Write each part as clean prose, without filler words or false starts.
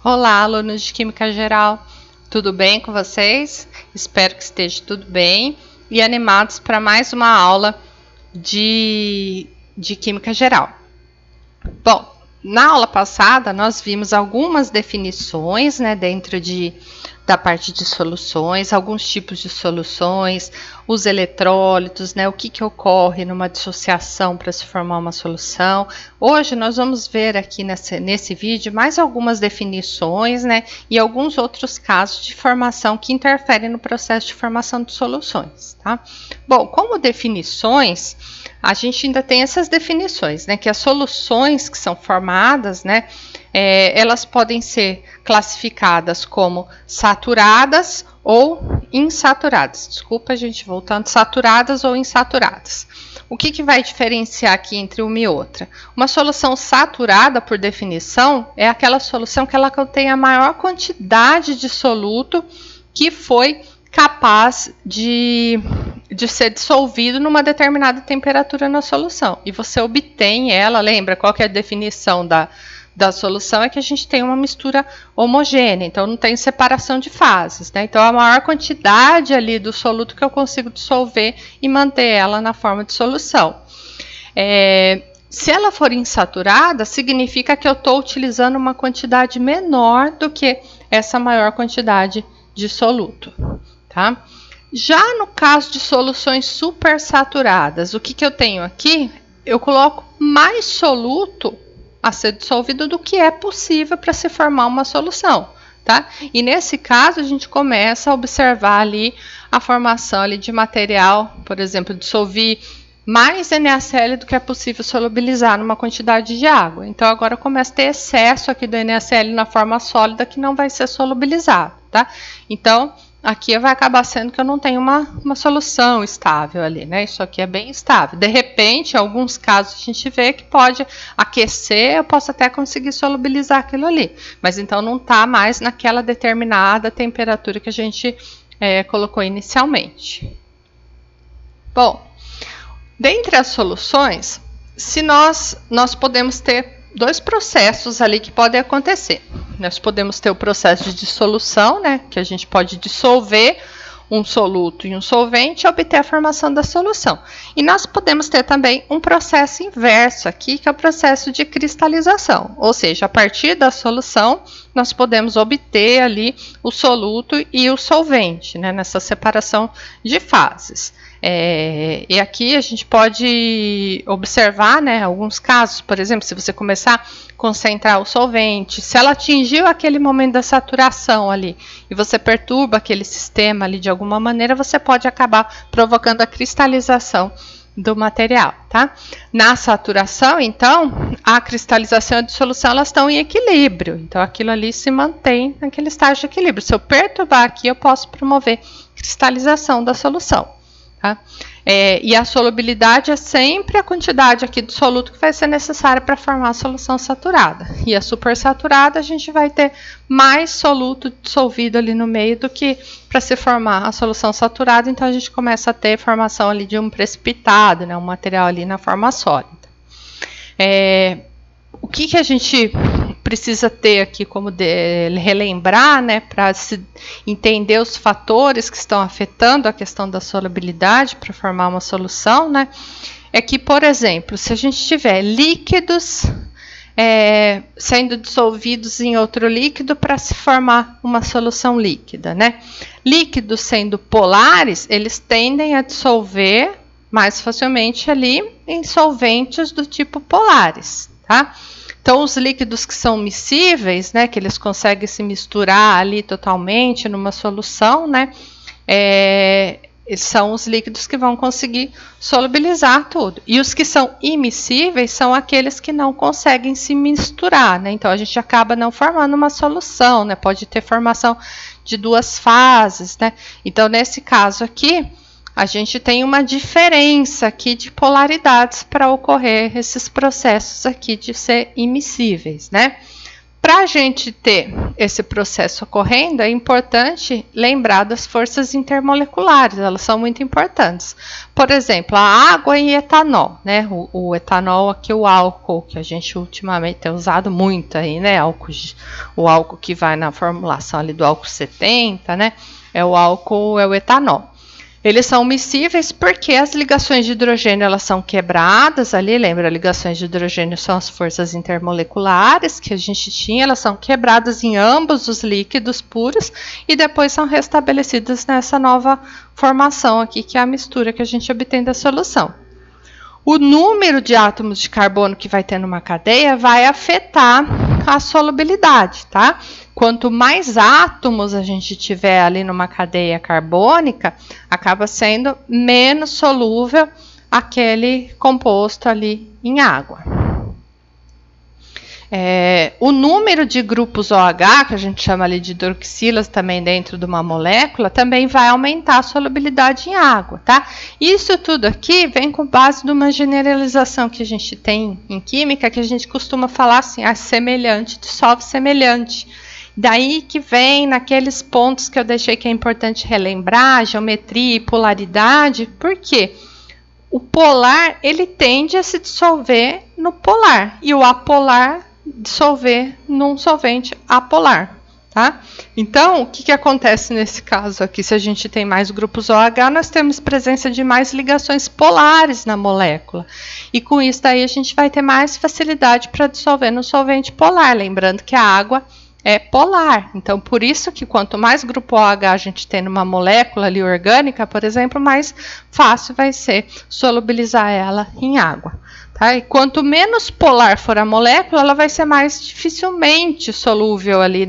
Olá, alunos de Química Geral, tudo bem com vocês? Espero que esteja tudo bem e animados para mais uma aula de Química Geral. Bom, na aula passada nós vimos algumas definições, né, dentro da parte de soluções, alguns tipos de soluções, os eletrólitos, né, o que ocorre numa dissociação para se formar uma solução. Hoje nós vamos ver aqui nesse vídeo mais algumas definições, né, e alguns outros casos de formação que interferem no processo de formação de soluções, tá? Bom, como definições, a gente ainda tem essas definições, né, que as soluções que são formadas, né, elas podem ser classificadas como saturadas ou insaturadas. Desculpa, gente, voltando, saturadas ou insaturadas. O que vai diferenciar aqui entre uma e outra? Uma solução saturada, por definição, é aquela solução que ela contém a maior quantidade de soluto que foi capaz de ser dissolvido numa determinada temperatura na solução. E você obtém ela, lembra qual que é a definição da solução? É que a gente tem uma mistura homogênea, então não tem separação de fases, né? Então a maior quantidade ali do soluto que eu consigo dissolver e manter ela na forma de solução. Se ela for insaturada, significa que eu estou utilizando uma quantidade menor do que essa maior quantidade de soluto, tá? Já no caso de soluções supersaturadas, o que eu tenho aqui? Eu coloco mais soluto a ser dissolvido do que é possível para se formar uma solução, tá? E nesse caso a gente começa a observar ali a formação ali de material, por exemplo, dissolver mais NaCl do que é possível solubilizar numa quantidade de água. Então agora começa a ter excesso aqui do NaCl na forma sólida que não vai ser solubilizado, tá? Então aqui vai acabar sendo que eu não tenho uma solução estável ali, né? Isso aqui é bem estável. De repente, em alguns casos, a gente vê que pode aquecer, eu posso até conseguir solubilizar aquilo ali. Mas então não está mais naquela determinada temperatura que a gente colocou inicialmente. Bom, dentre as soluções, se nós podemos ter dois processos ali que podem acontecer. Nós podemos ter o processo de dissolução, né, que a gente pode dissolver um soluto em um solvente e obter a formação da solução. E nós podemos ter também um processo inverso aqui, que é o processo de cristalização. Ou seja, a partir da solução, nós podemos obter ali o soluto e o solvente, né, nessa separação de fases. E aqui a gente pode observar, né, alguns casos, por exemplo, se você começar a concentrar o solvente, se ela atingiu aquele momento da saturação ali e você perturba aquele sistema ali de alguma maneira, você pode acabar provocando a cristalização do material, tá? Na saturação, então, a cristalização e a dissolução, elas estão em equilíbrio, então aquilo ali se mantém naquele estágio de equilíbrio. Se eu perturbar aqui, eu posso promover cristalização da solução. Tá? E a solubilidade é sempre a quantidade aqui do soluto que vai ser necessária para formar a solução saturada. E a supersaturada a gente vai ter mais soluto dissolvido ali no meio do que para se formar a solução saturada. Então a gente começa a ter formação ali de um precipitado, né, um material ali na forma sólida. O que a gente precisa ter aqui como relembrar, né, para se entender os fatores que estão afetando a questão da solubilidade para formar uma solução, né, é que, por exemplo, se a gente tiver líquidos sendo dissolvidos em outro líquido para se formar uma solução líquida, né, líquidos sendo polares, eles tendem a dissolver mais facilmente ali em solventes do tipo polares, tá? Então, os líquidos que são miscíveis, né, que eles conseguem se misturar ali totalmente numa solução, né, são os líquidos que vão conseguir solubilizar tudo. E os que são imiscíveis são aqueles que não conseguem se misturar, né, então a gente acaba não formando uma solução, né, pode ter formação de duas fases, né, então nesse caso aqui, a gente tem uma diferença aqui de polaridades para ocorrer esses processos aqui de ser imiscíveis, né? Para a gente ter esse processo ocorrendo, é importante lembrar das forças intermoleculares, elas são muito importantes. Por exemplo, a água e etanol, né? O etanol aqui, o álcool, que a gente ultimamente tem usado muito aí, né? O álcool que vai na formulação ali do álcool 70, né? É o etanol. Eles são miscíveis porque as ligações de hidrogênio elas são quebradas ali, lembra, ligações de hidrogênio são as forças intermoleculares que a gente tinha, elas são quebradas em ambos os líquidos puros e depois são restabelecidas nessa nova formação aqui, que é a mistura que a gente obtém da solução. O número de átomos de carbono que vai ter numa cadeia vai afetar a solubilidade, tá? Quanto mais átomos a gente tiver ali numa cadeia carbônica, acaba sendo menos solúvel aquele composto ali em água. O número de grupos OH, que a gente chama ali de hidroxilas também dentro de uma molécula, também vai aumentar a solubilidade em água, tá? Isso tudo aqui vem com base de uma generalização que a gente tem em química, que a gente costuma falar assim, semelhante dissolve semelhante. Daí que vem naqueles pontos que eu deixei que é importante relembrar, geometria e polaridade, por quê? O polar, ele tende a se dissolver no polar, e o apolar dissolver num solvente apolar, tá? Então, o que acontece nesse caso aqui? Se a gente tem mais grupos OH, nós temos presença de mais ligações polares na molécula. E com isso daí a gente vai ter mais facilidade para dissolver no solvente polar, lembrando que a água é polar. Então, por isso que quanto mais grupo OH a gente tem numa molécula ali orgânica, por exemplo, mais fácil vai ser solubilizar ela em água. Tá? E quanto menos polar for a molécula, ela vai ser mais dificilmente solúvel ali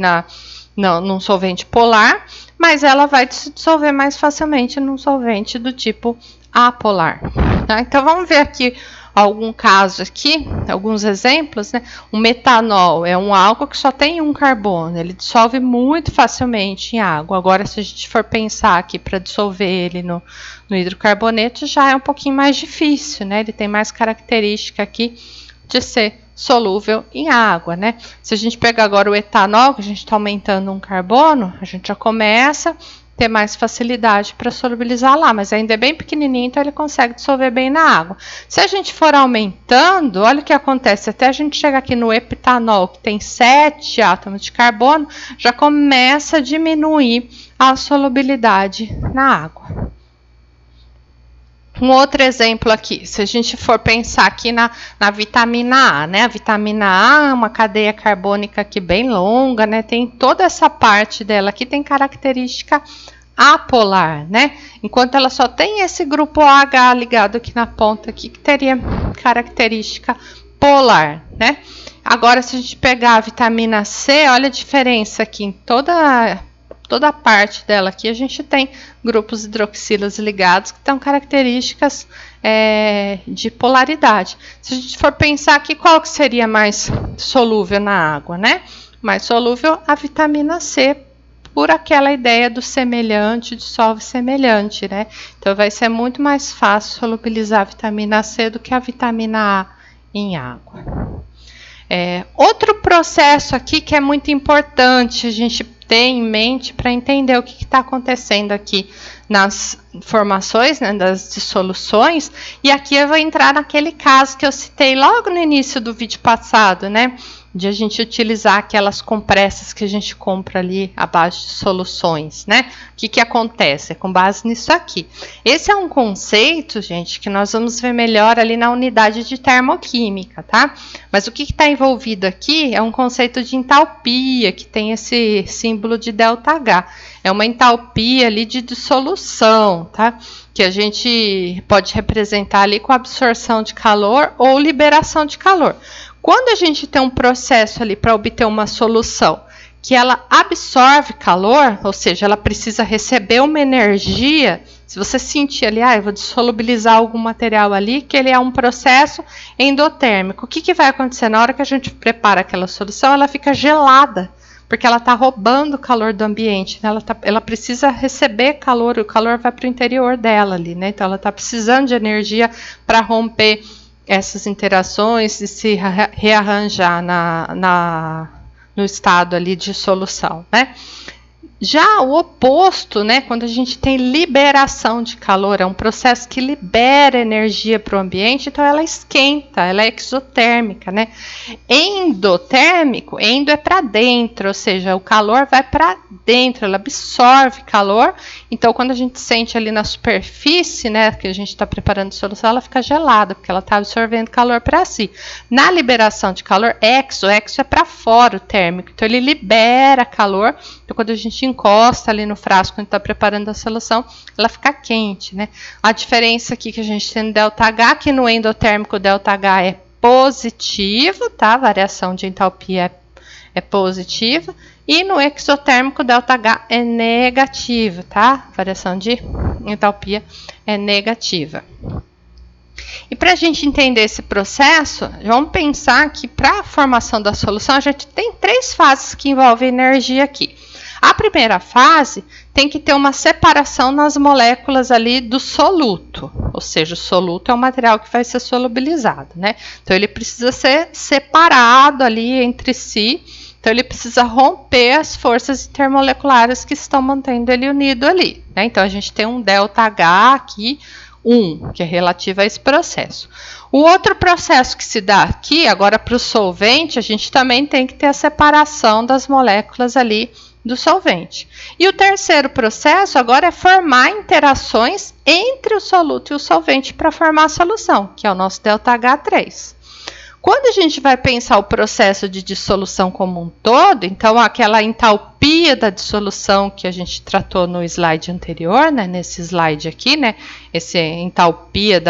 num solvente polar, mas ela vai se dissolver mais facilmente num solvente do tipo apolar. Tá? Então, vamos ver aqui algum caso aqui, alguns exemplos, né? O metanol é um álcool que só tem um carbono, ele dissolve muito facilmente em água. Agora, se a gente for pensar aqui para dissolver ele no hidrocarboneto, já é um pouquinho mais difícil, né? Ele tem mais característica aqui de ser solúvel em água, né? Se a gente pegar agora o etanol, que a gente está aumentando um carbono, a gente já começa ter mais facilidade para solubilizar lá, mas ainda é bem pequenininho, então ele consegue dissolver bem na água. Se a gente for aumentando, olha o que acontece, até a gente chegar aqui no heptanol, que tem 7 átomos de carbono, já começa a diminuir a solubilidade na água. Um outro exemplo aqui, se a gente for pensar aqui na vitamina A, né? A vitamina A é uma cadeia carbônica aqui bem longa, né? Tem toda essa parte dela aqui, tem característica apolar, né? Enquanto ela só tem esse grupo OH ligado aqui na ponta aqui, que teria característica polar, né? Agora, se a gente pegar a vitamina C, olha a diferença aqui em toda a parte dela aqui, a gente tem grupos hidroxilas ligados que têm características de polaridade. Se a gente for pensar aqui, qual que seria mais solúvel na água, né? Mais solúvel a vitamina C, por aquela ideia do semelhante, dissolve semelhante, né? Então, vai ser muito mais fácil solubilizar a vitamina C do que a vitamina A em água. Outro processo aqui que é muito importante a gente ter em mente para entender o que está acontecendo aqui nas formações, né, das dissoluções, e aqui eu vou entrar naquele caso que eu citei logo no início do vídeo passado, né, de a gente utilizar aquelas compressas que a gente compra ali à base de soluções, né? O que acontece? É com base nisso aqui. Esse é um conceito, gente, que nós vamos ver melhor ali na unidade de termoquímica, tá? Mas o que está envolvido aqui é um conceito de entalpia, que tem esse símbolo de ΔH. É uma entalpia ali de dissolução, tá? Que a gente pode representar ali com absorção de calor ou liberação de calor. Quando a gente tem um processo ali para obter uma solução que ela absorve calor, ou seja, ela precisa receber uma energia, se você sentir ali, eu vou dissolubilizar algum material ali, que ele é um processo endotérmico. O que vai acontecer? Na hora que a gente prepara aquela solução, ela fica gelada, porque ela está roubando o calor do ambiente, né? Ela precisa receber calor, e o calor vai para o interior dela ali, né? Então, ela está precisando de energia para romper essas interações e se rearranjar no no estado ali de solução, né? Já o oposto, né, quando a gente tem liberação de calor, é um processo que libera energia para o ambiente, então ela esquenta, ela é exotérmica, né? Endotérmico, endo é para dentro, ou seja, o calor vai para dentro, ela absorve calor, então quando a gente sente ali na superfície, né, que a gente está preparando a solução, ela fica gelada, porque ela está absorvendo calor para si. Na liberação de calor, exo é para fora o térmico, então ele libera calor, então quando a gente encosta ali no frasco quando está preparando a solução, ela fica quente, né? A diferença aqui que a gente tem no ΔH, que no endotérmico o ΔH é positivo, tá? A variação de entalpia é positiva, e no exotérmico o ΔH é negativo, tá? A variação de entalpia é negativa. E para a gente entender esse processo, vamos pensar que para a formação da solução, a gente tem 3 fases que envolvem energia aqui. A primeira fase tem que ter uma separação nas moléculas ali do soluto, ou seja, o soluto é um material que vai ser solubilizado, né? Então ele precisa ser separado ali entre si, então ele precisa romper as forças intermoleculares que estão mantendo ele unido ali, né? Então a gente tem um ΔH aqui, 1, que é relativo a esse processo. O outro processo que se dá aqui, agora para o solvente, a gente também tem que ter a separação das moléculas ali do solvente. E o terceiro processo agora é formar interações entre o soluto e o solvente para formar a solução, que é o nosso ΔH3. Quando a gente vai pensar o processo de dissolução como um todo, então aquela entalpia da dissolução que a gente tratou no slide anterior, né, nesse slide aqui, né, essa entalpia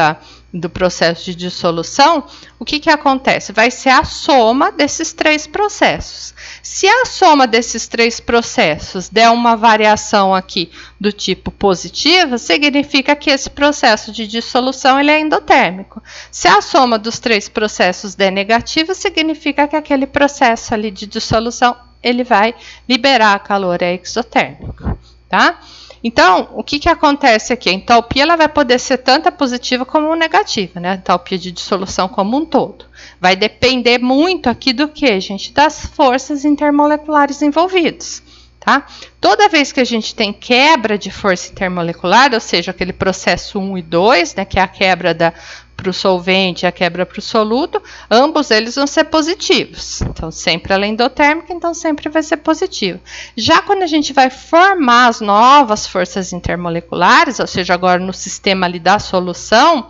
do processo de dissolução, o que acontece? Vai ser a soma desses 3 processos. Se a soma desses 3 processos der uma variação aqui do tipo positiva, significa que esse processo de dissolução ele é endotérmico. Se a soma dos 3 processos der negativa, significa que aquele processo ali de dissolução ele vai liberar calor, é exotérmico, tá? Então, o que acontece aqui? A entalpia ela vai poder ser tanto positiva como negativa, né? A entalpia de dissolução como um todo. Vai depender muito aqui do que, gente? Das forças intermoleculares envolvidas, tá? Toda vez que a gente tem quebra de força intermolecular, ou seja, aquele processo 1 e 2, né, que é a quebra para o solvente e a quebra para o soluto, ambos eles vão ser positivos. Então, sempre ela é endotérmica, então sempre vai ser positivo. Já quando a gente vai formar as novas forças intermoleculares, ou seja, agora no sistema ali da solução,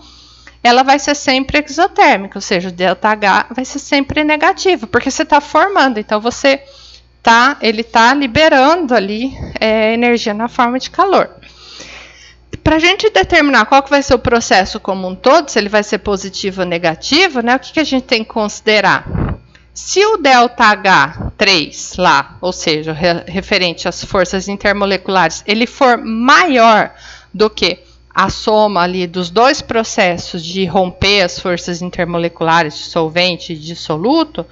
ela vai ser sempre exotérmica, ou seja, o ΔH vai ser sempre negativo, porque você está formando, então ele está liberando ali energia na forma de calor. Para a gente determinar qual que vai ser o processo como um todo, se ele vai ser positivo ou negativo, né, o que a gente tem que considerar? Se o ΔH3 lá, ou seja, referente às forças intermoleculares, ele for maior do que a soma ali dos 2 processos de romper as forças intermoleculares de solvente e de soluto,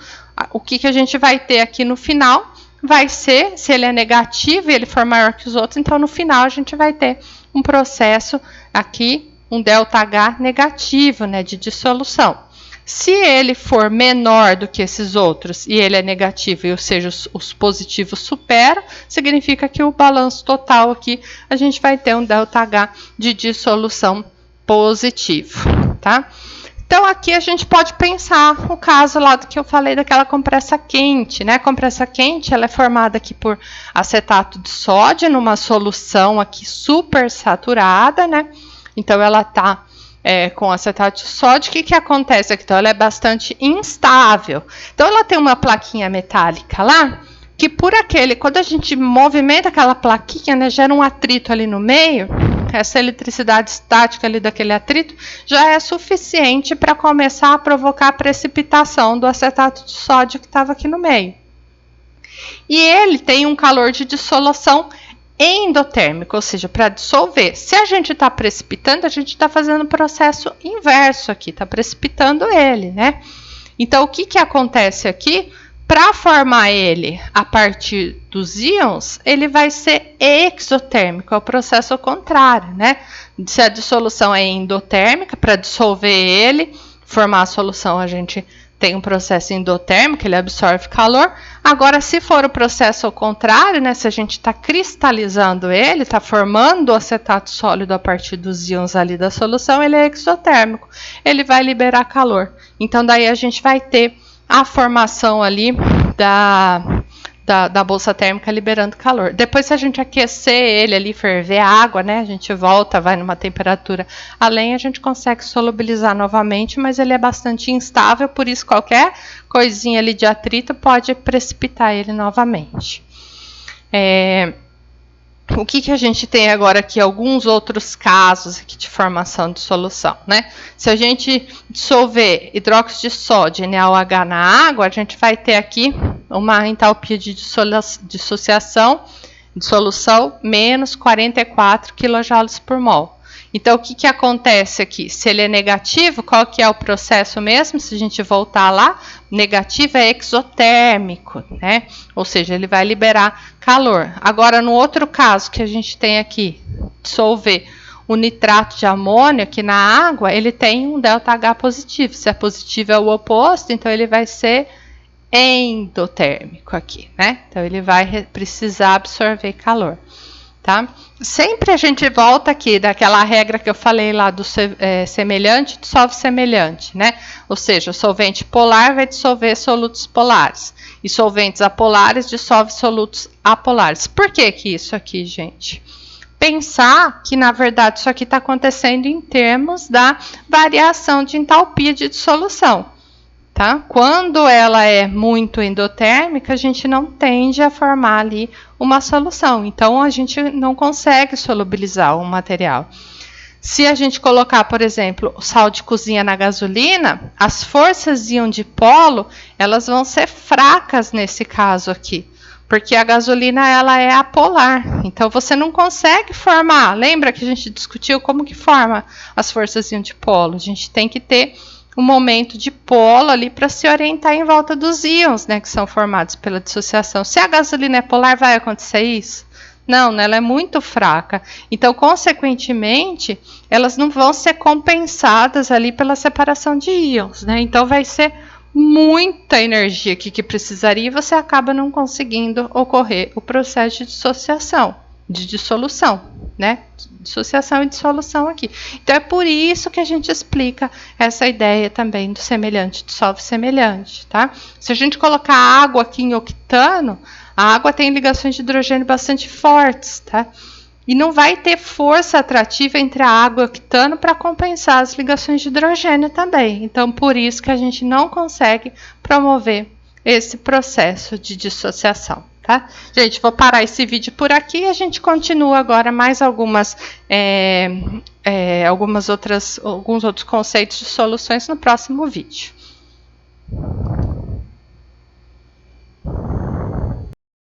o que a gente vai ter aqui no final vai ser, se ele é negativo e ele for maior que os outros, então no final a gente vai ter um processo aqui, um ΔH negativo, né, de dissolução. Se ele for menor do que esses outros e ele é negativo, ou seja, os positivos superam, significa que o balanço total aqui, a gente vai ter um ΔH de dissolução positivo, tá? Então, aqui a gente pode pensar o caso lá do que eu falei daquela compressa quente, né? A compressa quente, ela é formada aqui por acetato de sódio numa solução aqui super saturada, né? Então, ela tá com acetato de sódio. O que acontece aqui? Então, ela é bastante instável. Então, ela tem uma plaquinha metálica lá, que quando a gente movimenta aquela plaquinha, né, gera um atrito ali no meio. Essa eletricidade estática ali daquele atrito já é suficiente para começar a provocar a precipitação do acetato de sódio que estava aqui no meio. E ele tem um calor de dissolução endotérmico, ou seja, para dissolver. Se a gente está precipitando, a gente está fazendo o processo inverso aqui, está precipitando ele, né? Então, o que acontece aqui? Para formar ele a partir dos íons, ele vai ser exotérmico, é o processo ao contrário, né? Se a dissolução é endotérmica, para dissolver ele, formar a solução, a gente tem um processo endotérmico, ele absorve calor. Agora, se for o processo ao contrário, né, se a gente está cristalizando ele, está formando o acetato sólido a partir dos íons ali da solução, ele é exotérmico, ele vai liberar calor. Então, daí a gente vai ter a formação ali da bolsa térmica liberando calor. Depois, se a gente aquecer ele ali, ferver a água, né? A gente volta, vai numa temperatura além, a gente consegue solubilizar novamente, mas ele é bastante instável, por isso qualquer coisinha ali de atrito pode precipitar ele novamente. O que a gente tem agora aqui? Alguns outros casos aqui de formação de solução, né? Se a gente dissolver hidróxido de sódio NaOH na água, a gente vai ter aqui uma entalpia de dissociação de solução menos 44 kJ por mol. Então, o que acontece aqui? Se ele é negativo, qual que é o processo mesmo? Se a gente voltar lá, negativo é exotérmico, né? Ou seja, ele vai liberar calor. Agora, no outro caso que a gente tem aqui, dissolver o nitrato de amônio aqui na água, ele tem um ΔH positivo. Se é positivo é o oposto, então ele vai ser endotérmico aqui, né? Então, ele vai precisar absorver calor. Tá? Sempre a gente volta aqui daquela regra que eu falei lá do semelhante dissolve semelhante, né? Ou seja, o solvente polar vai dissolver solutos polares e solventes apolares dissolve solutos apolares. Por que isso aqui, gente? Pensar que, na verdade, isso aqui está acontecendo em termos da variação de entalpia de dissolução. Tá? Quando ela é muito endotérmica, a gente não tende a formar ali uma solução. Então, a gente não consegue solubilizar o material. Se a gente colocar, por exemplo, o sal de cozinha na gasolina, as forças íon dipolo, elas vão ser fracas nesse caso aqui. Porque a gasolina, ela é apolar. Então, você não consegue formar. Lembra que a gente discutiu como que forma as forças íon dipolo? A gente tem que ter um momento de polo ali para se orientar em volta dos íons, né, que são formados pela dissociação. Se a gasolina é polar, vai acontecer isso? Não, né, ela é muito fraca. Então, consequentemente, elas não vão ser compensadas ali pela separação de íons, né? Então, vai ser muita energia que precisaria e você acaba não conseguindo ocorrer o processo de dissociação, de dissolução, né? Dissociação e dissolução aqui. Então, é por isso que a gente explica essa ideia também do semelhante dissolve semelhante, tá? Se a gente colocar água aqui em octano, a água tem ligações de hidrogênio bastante fortes, tá? E não vai ter força atrativa entre a água e o octano para compensar as ligações de hidrogênio também. Então, por isso que a gente não consegue promover esse processo de dissociação. Tá? Gente, vou parar esse vídeo por aqui e a gente continua agora mais alguns outros conceitos de soluções no próximo vídeo.